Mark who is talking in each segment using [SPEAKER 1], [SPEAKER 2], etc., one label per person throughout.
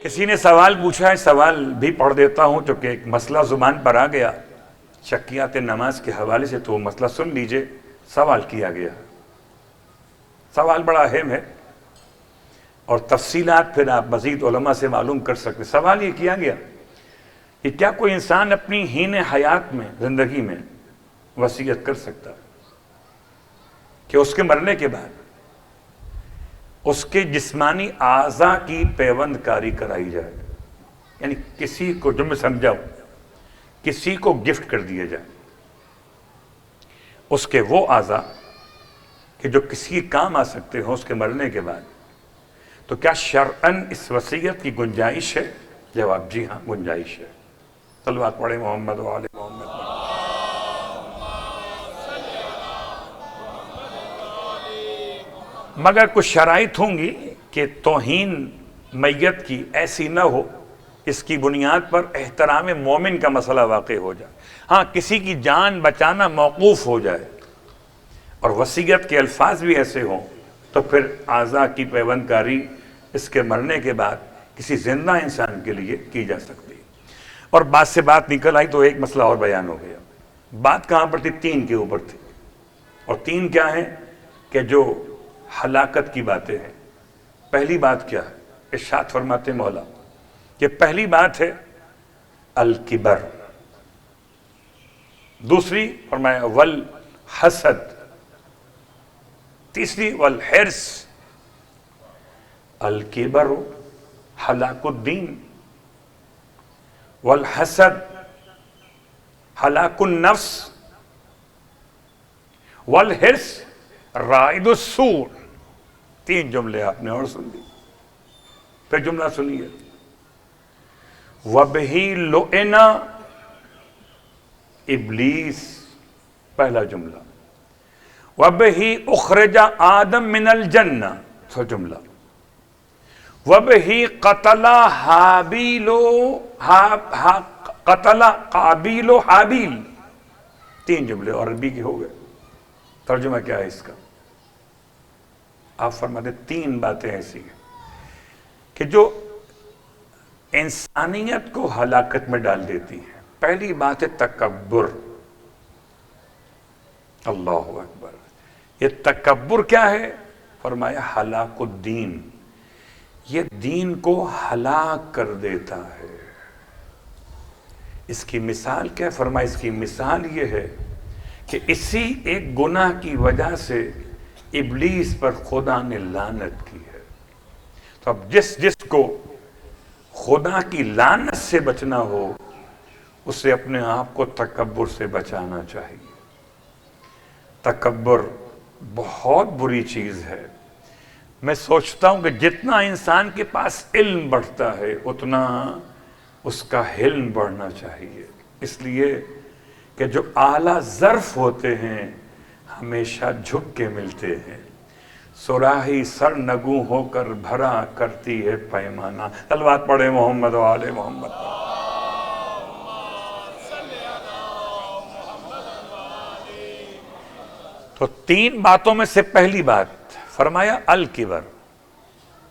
[SPEAKER 1] کسی نے سوال پوچھا ہے، سوال بھی پڑھ دیتا ہوں چونکہ ایک مسئلہ زبان پر آ گیا شکیات نماز کے حوالے سے، تو مسئلہ سن لیجئے۔ سوال کیا گیا، سوال بڑا اہم ہے اور تفصیلات پھر آپ مزید علماء سے معلوم کر سکتے۔ سوال یہ کیا گیا کہ کیا کوئی انسان اپنی حین حیات میں، زندگی میں وصیت کر سکتا ہے کہ اس کے مرنے کے بعد اس کے جسمانی اعضاء کی پیوند کاری کرائی جائے؟ یعنی کسی کو، جو میں سمجھاؤں، کسی کو گفٹ کر دیا جائے اس کے وہ اعضاء کہ جو کسی کام آ سکتے ہوں اس کے مرنے کے بعد، تو کیا شرعاً اس وصیت کی گنجائش ہے؟ جواب جی ہاں، گنجائش ہے۔ صلوات پڑھیں محمد و آل محمد۔ مگر کچھ شرائط ہوں گی کہ توہین میت کی ایسی نہ ہو اس کی بنیاد پر احترام مومن کا مسئلہ واقع ہو جائے۔ ہاں، کسی کی جان بچانا موقوف ہو جائے اور وصیت کے الفاظ بھی ایسے ہوں تو پھر اعضاء کی پیوند کاری اس کے مرنے کے بعد کسی زندہ انسان کے لیے کی جا سکتی ہے۔ اور بات سے بات نکل آئی تو ایک مسئلہ اور بیان ہو گیا۔ بات کہاں پر تھی؟ تین کے اوپر تھی، اور تین کیا ہیں کہ جو ہلاکت کی باتیں ہیں۔ پہلی بات کیا ہے؟ ارشاد فرماتے مولا کہ پہلی بات ہے الکبر، دوسری فرمایا والحسد، تیسری والحرص۔ الکبر ہلاک الدین، والحسد ہلاک النفس، والحرص رائد السور۔ تین جملے آپ نے اور سن لی، پھر جملہ سنیے، وَبِهِ لُعِنَ ابلیس، پہلا جملہ، وَبِهِ اخرج آدم من الجنہ، تو جملہ، وَبِهِ قتل قابیل و حابیل، تین جملے اور عربی کے ہو گئے۔ ترجمہ کیا ہے اس کا؟ آپ فرماتے تین باتیں ایسی ہیں کہ جو انسانیت کو ہلاکت میں ڈال دیتی ہیں۔ پہلی بات ہے تکبر۔ اللہ اکبر، یہ تکبر کیا ہے؟ فرمایا ہلاک الدین، یہ دین کو ہلاک کر دیتا ہے۔ اس کی مثال کیا ہے؟ فرمایا اس کی مثال یہ ہے کہ اسی ایک گناہ کی وجہ سے ابلیس پر خدا نے لعنت کی ہے۔ تو اب جس کو خدا کی لعنت سے بچنا ہو اسے اپنے آپ کو تکبر سے بچانا چاہیے۔ تکبر بہت بری چیز ہے۔ میں سوچتا ہوں کہ جتنا انسان کے پاس علم بڑھتا ہے اتنا اس کا حلم بڑھنا چاہیے، اس لیے کہ جو اعلیٰ ظرف ہوتے ہیں ہمیشہ جھک کے ملتے ہیں۔ صراحی سر نگوں ہو کر بھرا کرتی ہے پیمانہ۔ صلوات پڑھیں محمد و آل محمد۔ تو تین باتوں میں سے پہلی بات فرمایا الکبر،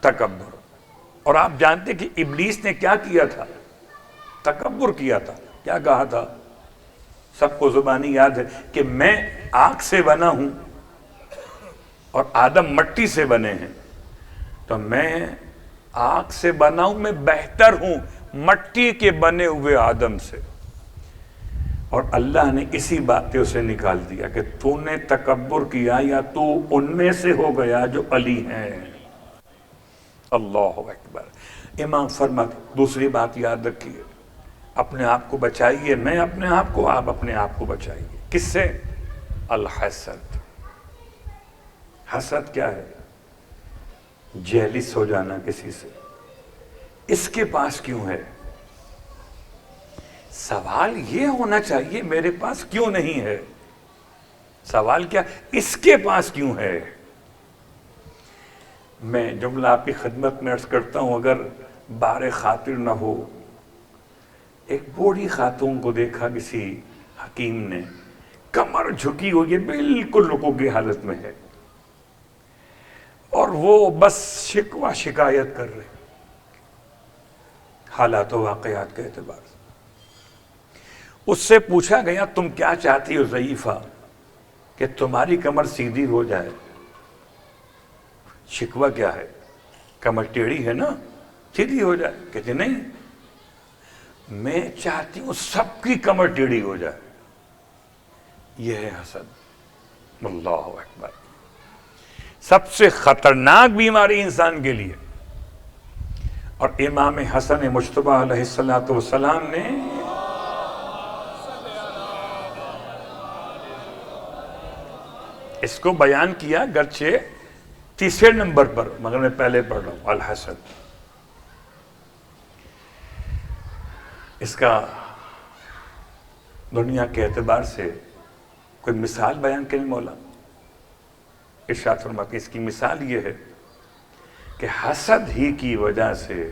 [SPEAKER 1] تکبر۔ اور آپ جانتے کہ ابلیس نے کیا کیا تھا؟ تکبر کیا تھا۔ کیا کہا تھا؟ سب کو زبانی یاد ہے کہ میں آگ سے بنا ہوں اور آدم مٹی سے بنے ہیں، تو میں آگ سے بنا ہوں، میں بہتر ہوں مٹی کے بنے ہوئے آدم سے۔ اور اللہ نے اسی بات پہ اسے نکال دیا کہ تو نے تکبر کیا یا تو ان میں سے ہو گیا جو علی ہیں۔ اللہ اکبر۔ امام فرماتے دوسری بات یاد رکھیے، اپنے آپ کو بچائیے، میں اپنے آپ کو، آپ اپنے آپ کو بچائیے۔ کس سے؟ الحسد۔ حسد کیا ہے؟ جیلس ہو جانا کسی سے۔ اس کے پاس کیوں ہے؟ سوال یہ ہونا چاہیے میرے پاس کیوں نہیں ہے؟ سوال کیا؟ اس کے پاس کیوں ہے؟ میں جملہ آپ کی خدمت میں عرض کرتا ہوں، اگر بار خاطر نہ ہو، ایک بوڑھی خاتون کو دیکھا کسی حکیم نے، کمر جھکی ہوئی ہے، بالکل رکوع کی حالت میں ہے، اور وہ بس شکوہ شکایت کر رہے، حالات و واقعات کے اعتبار سے۔ اس سے پوچھا گیا تم کیا چاہتی ہو ضعیفہ، کہ تمہاری کمر سیدھی ہو جائے؟ شکوہ کیا ہے؟ کمر ٹیڑھی ہے نا، سیدھی ہو جائے۔ کہتے نہیں، میں چاہتی ہوں سب کی کمر ٹیڑھی ہو جائے۔ یہ ہے حسد۔ اللہ اکبر۔ سب سے خطرناک بیماری انسان کے لیے۔ اور امام حسن مجتبیٰ علیہ السلام نے اس کو بیان کیا، گرچہ تیسرے نمبر پر، مگر میں پہلے پڑھ رہا ہوں، الحسد۔ اس کا دنیا کے اعتبار سے کوئی مثال بیان کریں مولا؟ ارشاد فرماتے ہیں اس کی مثال یہ ہے کہ حسد ہی کی وجہ سے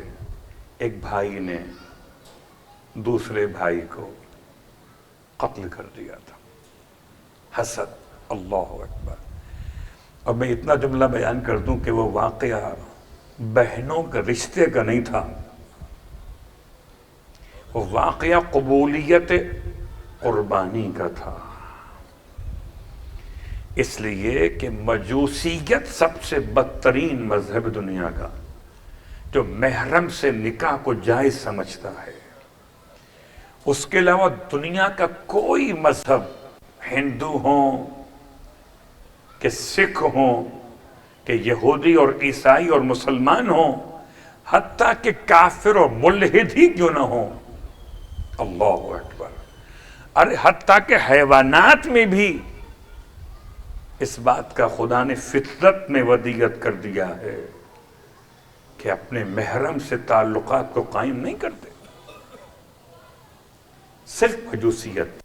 [SPEAKER 1] ایک بھائی نے دوسرے بھائی کو قتل کر دیا تھا۔ حسد، اللہ اکبر۔ اور میں اتنا جملہ بیان کر دوں کہ وہ واقعہ بہنوں کے رشتے کا نہیں تھا، وہ واقعہ قبولیت قربانی کا تھا۔ اس لیے کہ مجوسیت سب سے بدترین مذہب دنیا کا، جو محرم سے نکاح کو جائز سمجھتا ہے۔ اس کے علاوہ دنیا کا کوئی مذہب، ہندو ہوں کہ سکھ ہوں کہ یہودی اور عیسائی اور مسلمان ہوں، حتیٰ کہ کافر اور ملحد ہی کیوں نہ ہوں، اللہ اکبر، ارے حتیٰ کہ حیوانات میں بھی اس بات کا خدا نے فطرت میں ودیعت کر دیا ہے کہ اپنے محرم سے تعلقات کو قائم نہیں کرتے، صرف مجوسیت۔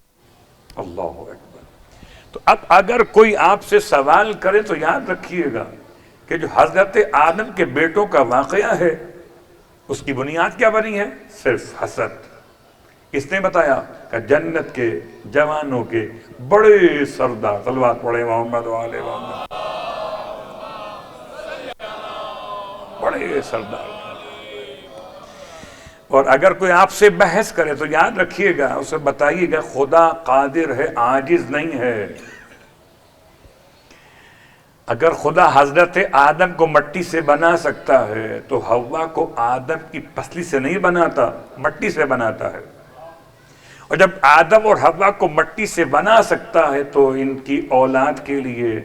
[SPEAKER 1] اللہ اکبر۔ تو اب اگر کوئی آپ سے سوال کرے تو یاد رکھیے گا کہ جو حضرت آدم کے بیٹوں کا واقعہ ہے اس کی بنیاد کیا بنی ہے؟ صرف حسد۔ کس نے بتایا؟ کہ جنت کے جوانوں کے بڑے سردار، صلوات پڑھے محمد والے محمد، بڑے سردار۔ اور اگر کوئی آپ سے بحث کرے تو یاد رکھیے گا، اسے بتائیے گا خدا قادر ہے، عاجز نہیں ہے۔ اگر خدا حضرت آدم کو مٹی سے بنا سکتا ہے تو حوا کو آدم کی پسلی سے نہیں بناتا، مٹی سے بناتا ہے۔ اور جب آدم اور حوا کو مٹی سے بنا سکتا ہے تو ان کی اولاد کے لیے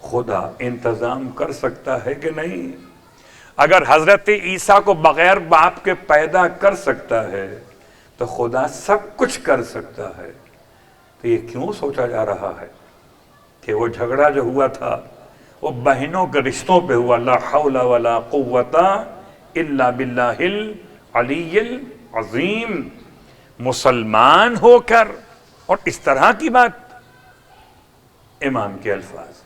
[SPEAKER 1] خدا انتظام کر سکتا ہے کہ نہیں؟ اگر حضرت عیسیٰ کو بغیر باپ کے پیدا کر سکتا ہے تو خدا سب کچھ کر سکتا ہے۔ تو یہ کیوں سوچا جا رہا ہے کہ وہ جھگڑا جو ہوا تھا وہ بہنوں کے رشتوں پہ ہوا؟ لا حول ولا قوت الا باللہ العلی العظیم۔ مسلمان ہو کر اور اس طرح کی بات، امام کے الفاظ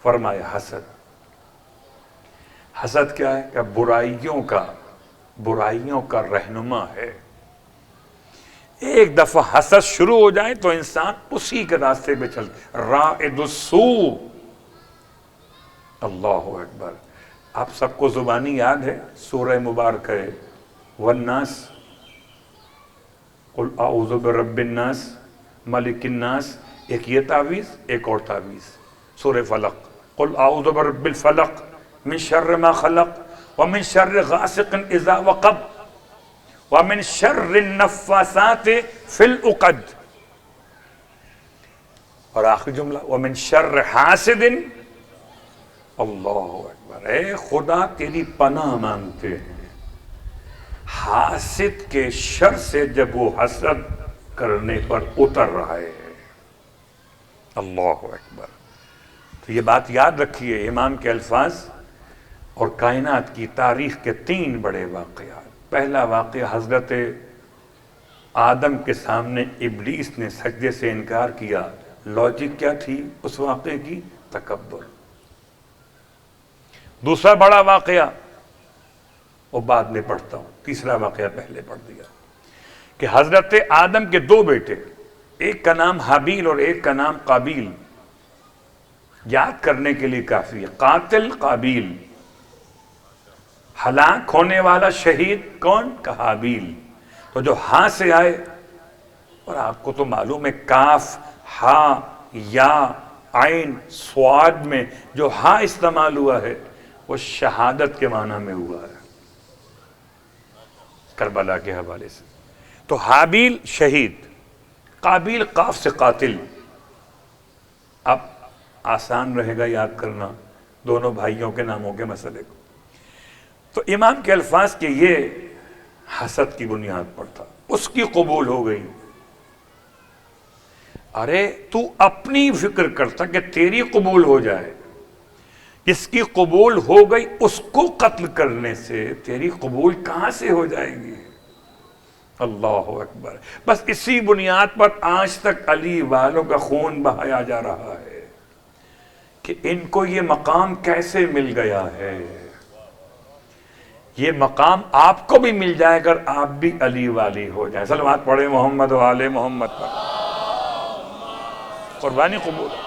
[SPEAKER 1] فرمایا حسد۔ حسد کیا ہے؟ کہ برائیوں کا رہنما ہے۔ ایک دفعہ حسد شروع ہو جائے تو انسان اسی کے راستے پہ چلتا، رائد السوء۔ اللہ اکبر۔ آپ سب کو زبانی یاد ہے سورہ مبارکہ والناس، قل اعوذ برب الناس ملک الناس، ایک یہ تعویذ، ایک اور تعویذ سورہ فلق، قل اعوذ برب الفلق من شر ما خلق ومن شر غاسق اذا وقب ومن شر النفاثات فی العقد، اور آخری جملہ ومن شر حاسد۔ اللہ اکبر۔ اے خدا تیری پناہ مانگتے ہیں حاسد کے شر سے جب وہ حسد کرنے پر اتر رہا ہے۔ اللہ اکبر۔ تو یہ بات یاد رکھیے، امام کے الفاظ اور کائنات کی تاریخ کے 3 بڑے واقعات۔ پہلا واقعہ حضرت آدم کے سامنے ابلیس نے سجدے سے انکار کیا۔ لاجک کیا تھی اس واقعے کی؟ تکبر۔ دوسرا بڑا واقعہ وہ بعد میں پڑھتا ہوں، تیسرا واقعہ پہلے پڑھ دیا، کہ حضرت آدم کے 2 بیٹے، ایک کا نام حابیل اور ایک کا نام قابیل، یاد کرنے کے لیے کافی ہے۔ قاتل قابیل، ہلاک ہونے والا شہید کون؟ حابیل۔ تو جو ہاں سے آئے، اور آپ کو تو معلوم ہے کاف، ہا، یا، عین، سواد میں جو ہا استعمال ہوا ہے وہ شہادت کے معنی میں ہوا ہے، کربلا کے حوالے سے۔ تو حابیل شہید، قابیل قاف سے قاتل۔ اب آسان رہے گا یاد کرنا دونوں بھائیوں کے ناموں کے مسئلے کو۔ تو امام کے الفاظ کہ یہ حسد کی بنیاد پر تھا، اس کی قبول ہو گئی۔ ارے تو اپنی فکر کرتا کہ تیری قبول ہو جائے، اس کی قبول ہو گئی، اس کو قتل کرنے سے تیری قبول کہاں سے ہو جائے گی؟ اللہ اکبر۔ بس اسی بنیاد پر آج تک علی والوں کا خون بہایا جا رہا ہے کہ ان کو یہ مقام کیسے مل گیا ہے۔ یہ مقام آپ کو بھی مل جائے اگر آپ بھی علی والی ہو جائیں۔ صلوات پڑھیں محمد و آل محمد پر، قربانی قبول۔